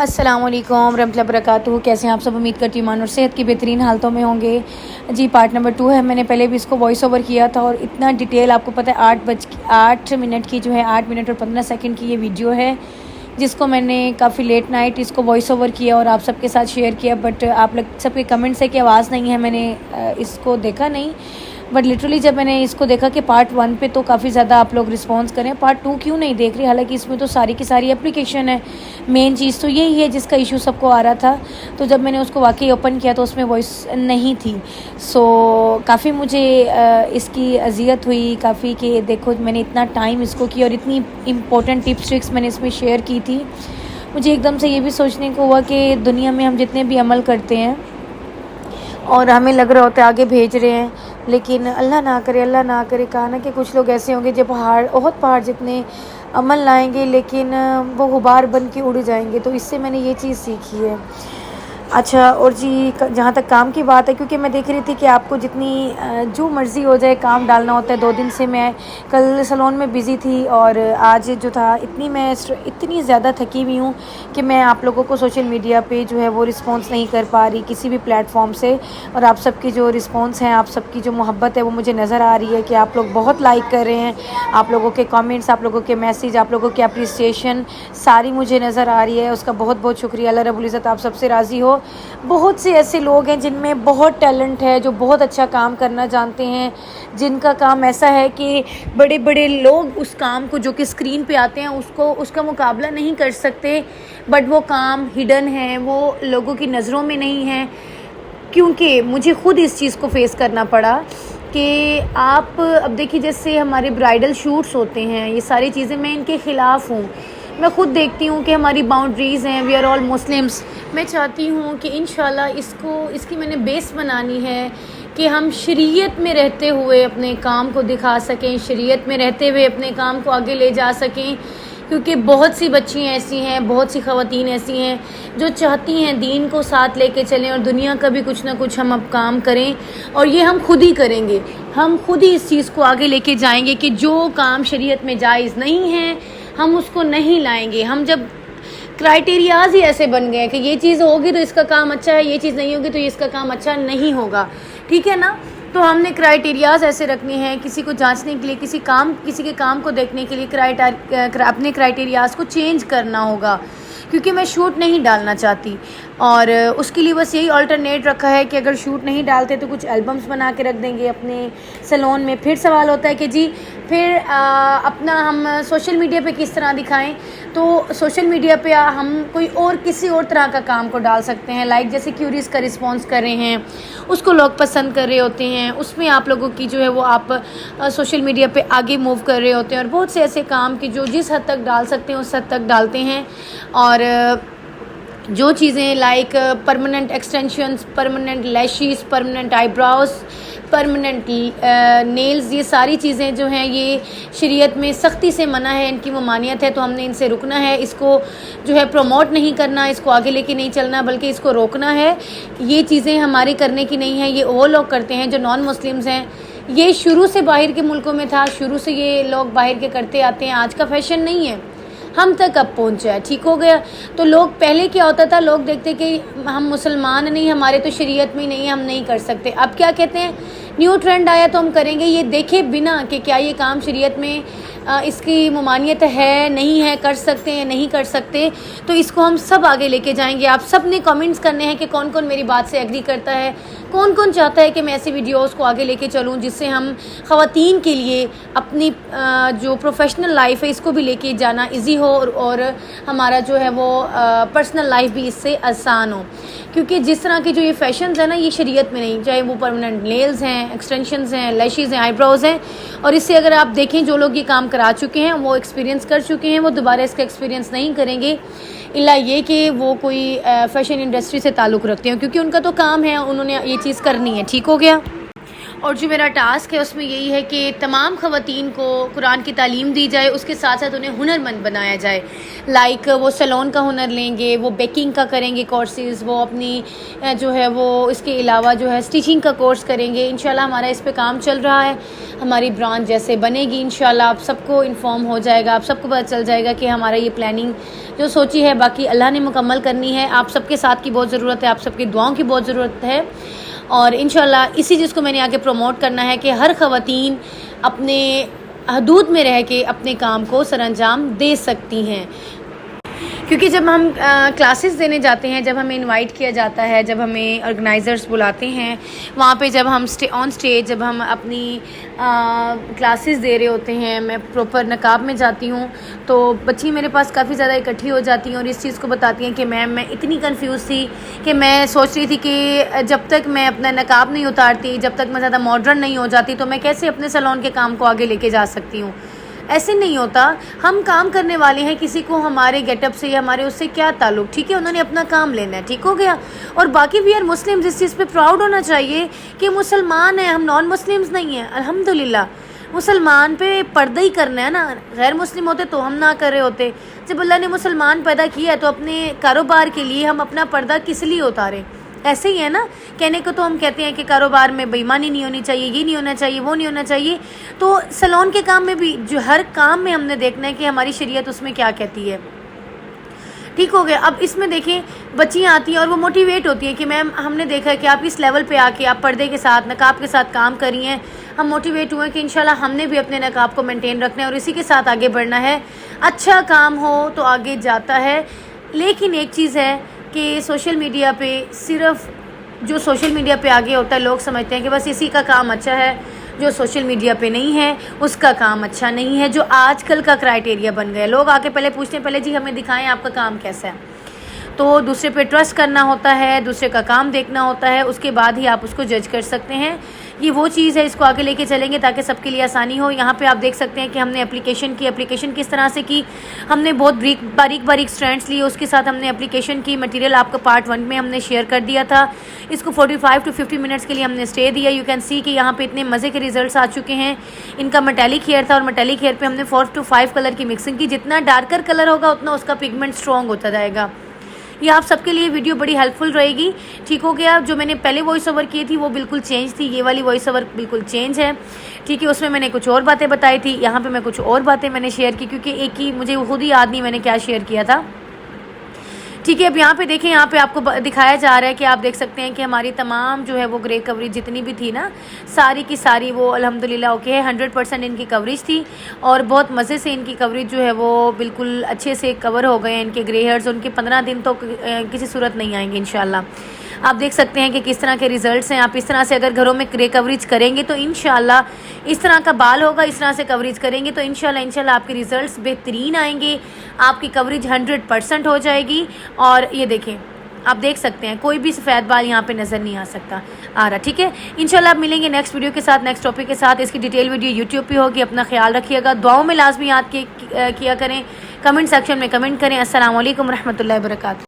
अस्सलामुअलैकुम रहमतुल्लाहि वबरकातुहू। कैसे हैं आप सब? उम्मीद करती हूँ ईमान और सेहत की बेहतरीन हालतों में होंगे। जी, पार्ट नंबर 2 है। मैंने पहले भी इसको वॉइस ओवर किया था और इतना डिटेल, आपको पता है 8 मिनट की जो है 8 मिनट और 15 सेकंड की ये वीडियो है, जिसको मैंने काफ़ी लेट नाइट इसको वॉइस ओवर किया और आप सबके साथ शेयर किया। बट आप लोग सबके कमेंट्स है कि आवाज़ नहीं है, मैंने इसको देखा नहीं। बट लिटरली जब मैंने इसको देखा कि पार्ट 1 पे तो काफ़ी ज़्यादा आप लोग रिस्पॉन्स करें, पार्ट 2 क्यों नहीं देख रहे? हालांकि इसमें तो सारी की सारी एप्लीकेशन है। मेन चीज़ तो यही है जिसका इशू सबको आ रहा था। तो जब मैंने उसको वाकई ओपन किया तो उसमें वॉइस नहीं थी। सो काफ़ी मुझे इसकी अजियत हुई काफ़ी, कि देखो मैंने इतना टाइम इसको किया और इतनी इम्पोर्टेंट टिप्स ट्रिक्स मैंने इसमें शेयर की थी। मुझे एकदम से ये भी सोचने को हुआ कि दुनिया में हम जितने भी अमल करते हैं और हमें लग रहा होता है आगे भेज रहे हैं, लेकिन अल्लाह ना करे, कहा ना कि कुछ लोग ऐसे होंगे जो बहुत पहाड़ जितने अमल लाएंगे लेकिन वो गुबार बन के उड़ जाएंगे। तो इससे मैंने ये चीज़ सीखी है। अच्छा, और जी जहाँ तक काम की बात है, क्योंकि मैं देख रही थी कि आपको जितनी जो मर्ज़ी हो जाए काम डालना होता है। 2 दिन से मैं कल सैलून में बिज़ी थी और आज जो था इतनी ज़्यादा थकी हुई हूँ कि मैं आप लोगों को सोशल मीडिया पे जो है वो रिस्पॉन्स नहीं कर पा रही किसी भी प्लेटफॉर्म से। और आप सबकी जो रिस्पॉन्स हैं, आप सबकी जो मोहब्बत है वो मुझे नज़र आ रही है कि आप लोग बहुत लाइक कर रहे हैं। आप लोगों के कमेंट्स, आप लोगों के मैसेज, आप लोगों की अप्रिसिएशन सारी मुझे नज़र आ रही है। उसका बहुत बहुत शुक्रिया। अल्लाह रब्बुल इज़्ज़त आप सबसे राज़ी हो। बहुत से ऐसे लोग हैं जिनमें बहुत टैलेंट है, जो बहुत अच्छा काम करना जानते हैं, जिनका काम ऐसा है कि बड़े बड़े लोग उस काम को जो कि स्क्रीन पे आते हैं उसका मुकाबला नहीं कर सकते। बट वो काम हिडन है, वो लोगों की नज़रों में नहीं है। क्योंकि मुझे ख़ुद इस चीज़ को फेस करना पड़ा कि आप अब देखिए, जैसे हमारे ब्राइडल शूट्स होते हैं, ये सारी चीज़ें मैं इनके ख़िलाफ़ हूँ। मैं ख़ुद देखती हूँ कि हमारी बाउंड्रीज़ हैं, वी आर ऑल मुस्लिम्स। मैं चाहती हूँ कि इंशाल्लाह इसकी मैंने बेस बनानी है कि हम शरीयत में रहते हुए अपने काम को दिखा सकें, शरीयत में रहते हुए अपने काम को आगे ले जा सकें। क्योंकि बहुत सी बच्चियाँ ऐसी हैं, बहुत सी ख़वातीन ऐसी हैं जो चाहती हैं दीन को साथ लेके चलें और दुनिया का भी कुछ ना कुछ हम अब काम करें। और ये हम खुद ही करेंगे, हम खुद ही इस चीज़ को आगे लेके जाएंगे कि जो काम शरीयत में जायज़ नहीं है हम उसको नहीं लाएंगे। हम जब क्राइटेरियाज़ ही ऐसे बन गए कि ये चीज़ होगी तो इसका काम अच्छा है, ये चीज़ नहीं होगी तो इसका काम अच्छा नहीं होगा, ठीक है ना? तो हमने क्राइटेरियाज़ ऐसे रखने हैं, किसी को जांचने के लिए, किसी के काम को देखने के लिए अपने क्राइटेरियाज़ को चेंज करना होगा। क्योंकि मैं शूट नहीं डालना चाहती और उसके लिए बस यही अल्टरनेट रखा है कि अगर शूट नहीं डालते तो कुछ एल्बम्स बना के रख देंगे अपने सैलून में। फिर सवाल होता है कि जी फिर अपना हम सोशल मीडिया पे किस तरह दिखाएं? तो सोशल मीडिया पे हम कोई और किसी और तरह का काम को डाल सकते हैं। लाइक जैसे क्यूरीज का रिस्पॉन्स कर रहे हैं, उसको लोग पसंद कर रहे होते हैं, उसमें आप लोगों की जो है वो आप सोशल मीडिया पे आगे मूव कर रहे होते हैं। और बहुत से ऐसे काम कि जो जिस हद तक डाल सकते हैं उस हद तक डालते हैं। और जो चीज़ें like permanent extensions, permanent lashes, permanent eyebrows, permanent nails, ये सारी चीज़ें जो हैं ये शरीयत में सख्ती से मना है, इनकी ममानियत है। तो हमने इनसे रुकना है, इसको जो है प्रमोट नहीं करना, इसको आगे लेके नहीं चलना, बल्कि इसको रोकना है। ये चीज़ें हमारे करने की नहीं है, ये वो लोग करते हैं जो नॉन मुस्लिम्स हैं। ये शुरू से बाहर के मुल्कों में था, शुरू से ये लोग बाहर के करते आते हैं, आज का फैशन नहीं है, हम तक अब पहुंचा है, ठीक हो गया। तो लोग पहले क्या होता था, लोग देखते कि हम मुसलमान नहीं, हमारे तो शरीयत में नहीं है, हम नहीं कर सकते। अब क्या कहते हैं, न्यू ट्रेंड आया तो हम करेंगे, ये देखे बिना कि क्या ये काम शरीयत में इसकी ममानियत है नहीं है, कर सकते हैं नहीं कर सकते। तो इसको हम सब आगे लेके जाएंगे। आप सब ने कमेंट्स करने हैं कि कौन कौन मेरी बात से एग्री करता है, कौन कौन चाहता है कि मैं ऐसी वीडियोस को आगे लेके चलूं जिससे हम ख़वातीन के लिए अपनी जो प्रोफेशनल लाइफ है इसको भी लेके जाना इजी हो और हमारा जो है वो पर्सनल लाइफ भी इससे आसान हो। क्योंकि जिस तरह के जो ये फैशंस है ना, ये शरीयत में नहीं, चाहे वो परमानेंट नेल्स हैं, एक्सटेंशंस हैं, लैशेस हैं, आईब्रोज हैं। और इससे अगर आप देखें, जो लोग ये काम करा चुके हैं, वो एक्सपीरियंस कर चुके हैं, वो दोबारा इसका एक्सपीरियंस नहीं करेंगे, इल्ला ये कि वो कोई फैशन इंडस्ट्री से ताल्लुक़ रखते हैं, क्योंकि उनका तो काम है, उन्होंने ये चीज़ करनी है, ठीक हो गया। और जो मेरा टास्क है उसमें यही है कि तमाम ख़वातीन को कुरान की तालीम दी जाए, उसके साथ साथ उन्हें हुनरमंद बनाया जाए। लाइक वो सैलून का हुनर लेंगे, वो बेकिंग का करेंगे कोर्सेज़, वो अपनी जो है वो इसके अलावा जो है स्टिचिंग का कोर्स करेंगे। इंशाल्लाह हमारा इस पे काम चल रहा है। हमारी ब्रांच जैसे बनेगी इंशाल्लाह आप सबको इन्फॉर्म हो जाएगा, आप सबको पता चल जाएगा कि हमारा ये प्लानिंग जो सोची है बाकी अल्लाह ने मुकम्मल करनी है। आप सबके साथ की बहुत ज़रूरत है, आप सबकी दुआओं की बहुत ज़रूरत है और इंशाल्लाह इसी चीज़ को मैंने आगे प्रमोट करना है कि हर ख़वातीन अपने हदूद में रह के अपने काम को सरअंजाम दे सकती हैं। क्योंकि जब हम क्लासेस देने जाते हैं, जब हमें इनवाइट किया जाता है, जब हमें ऑर्गेनाइज़र्स बुलाते हैं, वहाँ पे जब हम ऑन स्टेज जब हम अपनी क्लासेस दे रहे होते हैं, मैं प्रॉपर नकाब में जाती हूँ तो बच्ची मेरे पास काफ़ी ज़्यादा इकट्ठी हो जाती हैं और इस चीज़ को बताती हैं कि मैम मैं इतनी कंफ्यूज थी कि मैं सोच रही थी कि जब तक मैं अपना नकाब नहीं उतारती, जब तक मैं ज़्यादा मॉडर्न नहीं हो जाती तो मैं कैसे अपने सैलून के काम को आगे लेके जा सकती हूँ। ऐसे नहीं होता, हम काम करने वाले हैं, किसी को हमारे गेटअप से या हमारे उससे क्या ताल्लुक, ठीक है, उन्होंने अपना काम लेना है, ठीक हो गया। और बाकी वी आर मुस्लिम, जिस चीज़ पे प्राउड होना चाहिए कि मुसलमान हैं, हम नॉन मुस्लिम्स नहीं हैं। अल्हम्दुलिल्लाह मुसलमान पे पर्दा ही करना है ना, गैर मुस्लिम होते तो हम ना कर रहे होते। जब अल्लाह ने मुसलमान पैदा किया है तो अपने कारोबार के लिए हम अपना पर्दा किस लिए उतारें। ऐसे ही है ना, कहने को तो हम कहते हैं कि कारोबार में बेईमानी नहीं होनी चाहिए, ये नहीं होना चाहिए, वो नहीं होना चाहिए। तो सैलून के काम में भी जो हर काम में हमने देखना है कि हमारी शरीयत उसमें क्या कहती है, ठीक हो गया। अब इसमें देखें बच्चियाँ आती हैं और वो मोटिवेट होती हैं कि मैम हमने देखा है कि आप इस लेवल पे आके आप पर्दे के साथ नकाब के साथ काम कर रही हैं, हम मोटिवेट हुए कि इंशाल्लाह हमने भी अपने नकाब को मेंटेन रखना है और इसी के साथ आगे बढ़ना है। अच्छा काम हो तो आगे जाता है। लेकिन एक चीज़ है कि सोशल मीडिया पे सिर्फ जो सोशल मीडिया पे आगे होता है लोग समझते हैं कि बस इसी का काम अच्छा है, जो सोशल मीडिया पे नहीं है उसका काम अच्छा नहीं है, जो आजकल का क्राइटेरिया बन गया। लोग आके पहले पूछते हैं, पहले जी हमें दिखाएं आपका काम कैसा है। तो दूसरे पे ट्रस्ट करना होता है, दूसरे का काम देखना होता है, उसके बाद ही आप उसको जज कर सकते हैं। ये वो चीज़ है, इसको आगे लेके चलेंगे ताकि सबके लिए आसानी हो। यहाँ पे आप देख सकते हैं कि हमने एप्लीकेशन किस तरह से की, हमने बहुत बारीक स्ट्रैंड्स लिए, उसके साथ हमने एप्लीकेशन की। मटेरियल आपको पार्ट 1 में हमने शेयर कर दिया था। इसको 45 to 50 मिनट्स के लिए हमने स्टे दिया। यू कैन सी कि यहाँ पे इतने मज़े के रिजल्ट्स आ चुके हैं। इनका मेटालिक हेयर था और मेटालिक हेयर पे हमने 4 to 5 कलर की मिक्सिंग की। जितना डार्कर कलर होगा उतना उसका पिगमेंट स्ट्रॉन्ग होता जाएगा। ये आप सबके लिए वीडियो बड़ी हेल्पफुल रहेगी, ठीक हो गया। जो मैंने पहले वॉइस ओवर की थी वो बिल्कुल चेंज थी, ये वाली वॉइस ओवर बिल्कुल चेंज है, ठीक है। उसमें मैंने कुछ और बातें बताई थी, यहाँ पे मैं कुछ और बातें मैंने शेयर की क्योंकि एक ही मुझे खुद ही याद नहीं मैंने क्या शेयर किया था, ठीक है। अब यहाँ पे देखें, यहाँ पे आपको दिखाया जा रहा है कि आप देख सकते हैं कि हमारी तमाम जो है वो ग्रे कवरेज जितनी भी थी ना, सारी की सारी वो अल्हम्दुलिल्लाह ओके है। 100% इनकी कवरेज थी और बहुत मज़े से इनकी कवरेज जो है वो बिल्कुल अच्छे से कवर हो गए हैं। इनके ग्रे हेयर्स उनके 15 दिन तो किसी सूरत नहीं आएंगे इंशाल्लाह। आप देख सकते हैं कि किस तरह के रिजल्ट्स हैं। आप इस तरह से अगर घरों में ग्रे कवरेज करेंगे तो इंशाल्लाह इस तरह का बाल होगा, इस तरह से कवरेज करेंगे तो इंशाल्लाह आपके रिजल्ट्स बेहतरीन आएंगे, आपकी कवरेज 100% हो जाएगी। और ये देखें, आप देख सकते हैं कोई भी सफ़ेद बाल यहाँ पे नज़र नहीं आ रहा, ठीक है। इंशाल्लाह आप मिलेंगे नेक्स्ट वीडियो के साथ, नेक्स्ट टॉपिक के साथ। इसकी डिटेल वीडियो यूट्यूब पे होगी। अपना ख्याल रखिएगा, दुआओं में लाजमी याद किया करें, कमेंट सेक्शन में कमेंट करें। अस्सलाम वालेकुम रहमतुल्लाहि व बरकातहू।